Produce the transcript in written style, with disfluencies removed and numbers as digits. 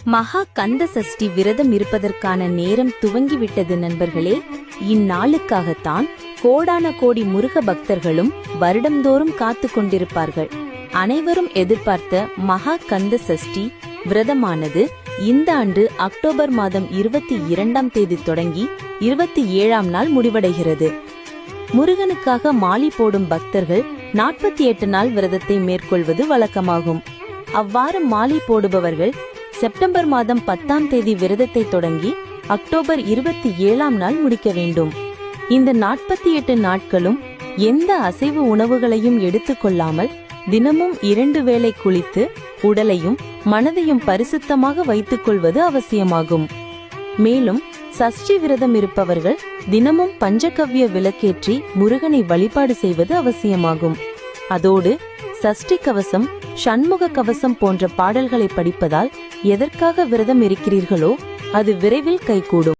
மகா கந்த சஷ்டி விரதம் இருப்பதற்கான நேரம் துவங்கிவிட்டது நண்பர்களே. இந்நாளுக்காகத்தான் கோடான கோடி முருக பக்தர்களும் வருடந்தோறும் காத்து கொண்டிருப்பார்கள். அனைவரும் எதிர்பார்த்த மகா கந்த சஷ்டி விரதமானது இந்த ஆண்டு அக்டோபர் மாதம் 22ஆம் தேதி தொடங்கி 27ஆம் நாள் முடிவடைகிறது. முருகனுக்காக மாலை போடும் பக்தர்கள் 48 நாள் விரதத்தை மேற்கொள்வது வழக்கமாகும். அவ்வாறு மாலை போடுபவர்கள் செப்டம்பர் மாதம் 10ஆம் தேதி விரதத்தை தொடங்கி அக்டோபர் 27ஆம் நாள் முடிக்க வேண்டும். இந்த 48 நாட்களும் எந்த அசைவ உணவுகளையும் எடுத்துக்கொள்ளாமல் தினமும் 2 வேளை குளித்து உடலையும் மனதையும் பரிசுத்தமாக வைத்துக் கொள்வது அவசியமாகும். மேலும் சஷ்டி விரதம் இருப்பவர்கள் தினமும் பஞ்சகவ்ய விளக்கேற்றி முருகனை வழிபாடு செய்வது அவசியமாகும். அதோடு சஷ்டி கவசம், சண்முக கவசம் போன்ற பாடல்களை படிப்பதால் எதற்காக விரதம் இருக்கிறீர்களோ அது விரைவில் கைகூடும்.